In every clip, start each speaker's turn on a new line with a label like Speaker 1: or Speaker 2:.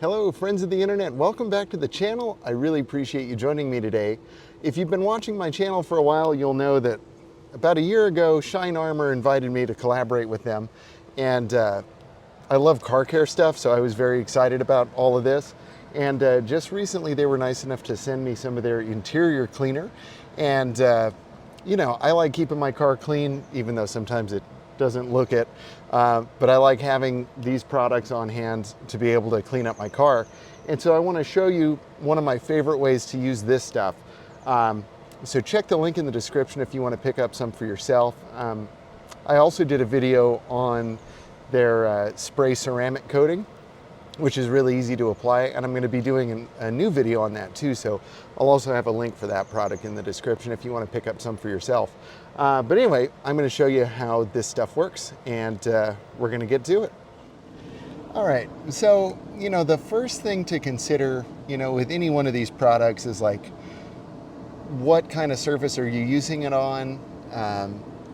Speaker 1: Hello friends of the internet, welcome back to the channel. I really appreciate you joining me today. If you've been watching my channel for a while, you'll know that about a year ago, Shine Armor invited me to collaborate with them. And I love car care stuff, so I was very excited about all of this. And just recently they were nice enough to send me some of their interior cleaner. And you know, I like keeping my car clean, even though sometimes it doesn't look it, but I like having these products on hand to be able to clean up my car. And so I want to show you one of my favorite ways to use this stuff. So check the link in the description if you want to pick up some for yourself. I also did a video on their spray ceramic coating, which is really easy to apply, and I'm going to be doing a new video on that too, so I'll also have a link for that product in the description if you want to pick up some for yourself. But anyway, I'm going to show you how this stuff works, and we're going to get to it. All right, so you know, the first thing to consider, you know, with any one of these products is like, what kind of surface are you using it on?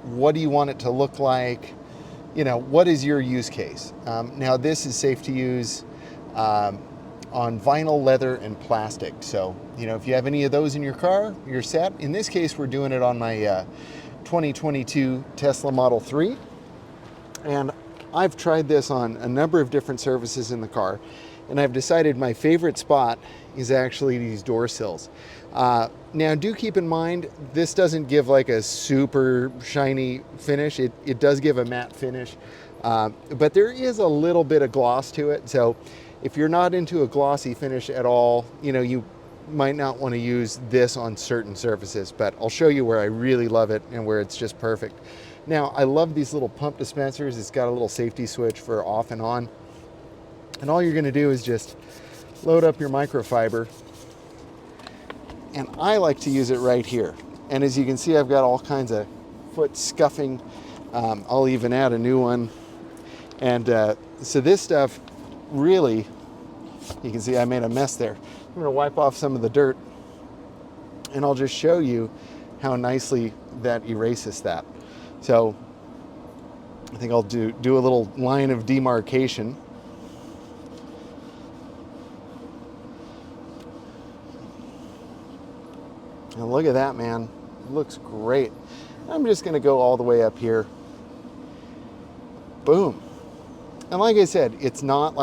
Speaker 1: What do you want it to look like? You know, what is your use case? Now this is safe to use on vinyl, leather, and plastic. So, you know, if you have any of those in your car, you're set. In this case, we're doing it on my 2022 Tesla Model 3. And I've tried this on a number of different surfaces in the car, and I've decided my favorite spot is actually these door sills. Now do keep in mind, this doesn't give like a super shiny finish. It does give a matte finish, but there is a little bit of gloss to it. So if you're not into a glossy finish at all, you know, you might not want to use this on certain surfaces, but I'll show you where I really love it and where it's just perfect. Now, I love these little pump dispensers. It's got a little safety switch for off and on. And all you're going to do is just load up your microfiber. And I like to use it right here. And as you can see, I've got all kinds of foot scuffing. I'll even add a new one. And so this stuff really, you can see I made a mess there. I'm going to wipe off some of the dirt, and I'll just show you how nicely that erases that. So I think I'll do a little line of demarcation. And look at that, man. It looks great. I'm just going to go all the way up here. Boom. And like I said, it's not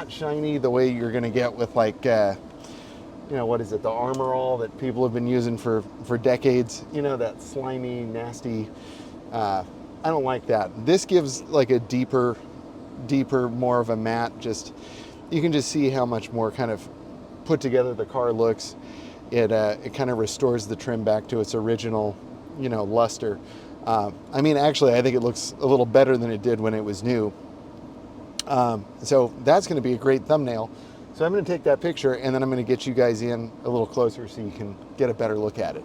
Speaker 1: shiny the way you're going to get with like, you know, what is it? The Armor All that people have been using for decades. You know, that slimy, nasty, I don't like that. This gives like a deeper, more of a matte. Just, you can just see how much more kind of put together the car looks. It kind of restores the trim back to its original, you know, luster. I mean, actually, I think it looks a little better than it did when it was new. So that's going to be a great thumbnail. So I'm going to take that picture, and then I'm going to get you guys in a little closer so you can get a better look at it.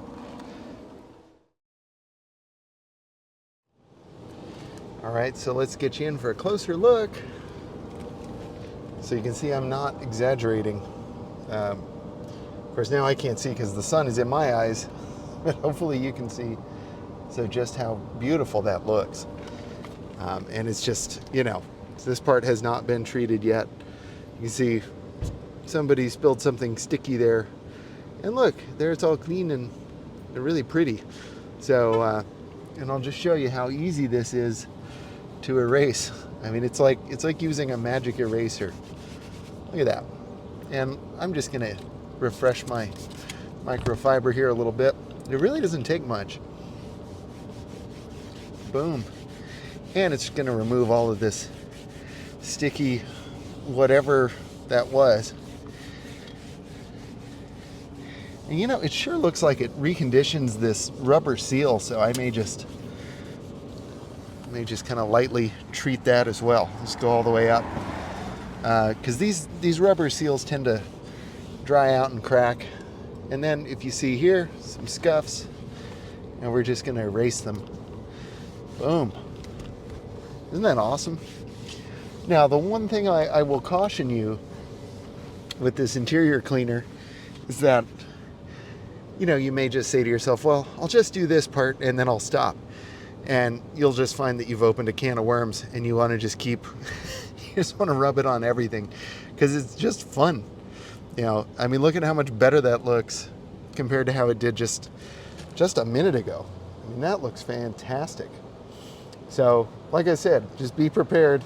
Speaker 1: All right, so let's get you in for a closer look. So you can see I'm not exaggerating. Of course, now I can't see because the sun is in my eyes, but hopefully you can see. So just how beautiful that looks. And it's just, you know, this part has not been treated yet. You see somebody spilled something sticky there. And look, there it's all clean and really pretty. So, and I'll just show you how easy this is to erase. I mean, it's like using a magic eraser. Look at that. And I'm just gonna refresh my microfiber here a little bit. It really doesn't take much. Boom. And it's gonna remove all of this sticky whatever that was. And you know, it sure looks like it reconditions this rubber seal, so I may just kind of lightly treat that as well. Just go all the way up. Because these rubber seals tend to dry out and crack. And then if you see here, some scuffs, and we're just going to erase them. Boom. Isn't that awesome? Now, the one thing I will caution you with this interior cleaner is that, you know, you may just say to yourself, well, I'll just do this part and then I'll stop. And you'll just find that you've opened a can of worms and you want to just keep You just want to rub it on everything because it's just fun. You know, I mean, look at how much better that looks compared to how it did just a minute ago. I mean, that looks fantastic. So, like I said, just be prepared.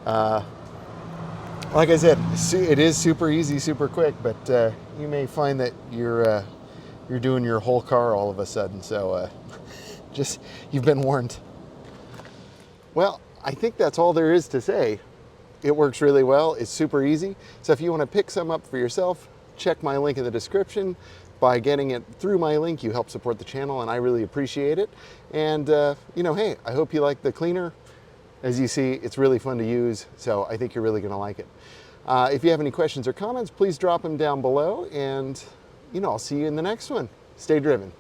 Speaker 1: Like I said, it is super easy, super quick, but you may find that you're doing your whole car all of a sudden. So, just, you've been warned. Well, I think that's all there is to say. It works really well. It's super easy. So if you want to pick some up for yourself, check my link in the description. By getting it through my link, you help support the channel, and I really appreciate it. And, you know, hey, I hope you like the cleaner. As you see, it's really fun to use, so I think you're really going to like it. If you have any questions or comments, please drop them down below, and, you know, I'll see you in the next one. Stay driven.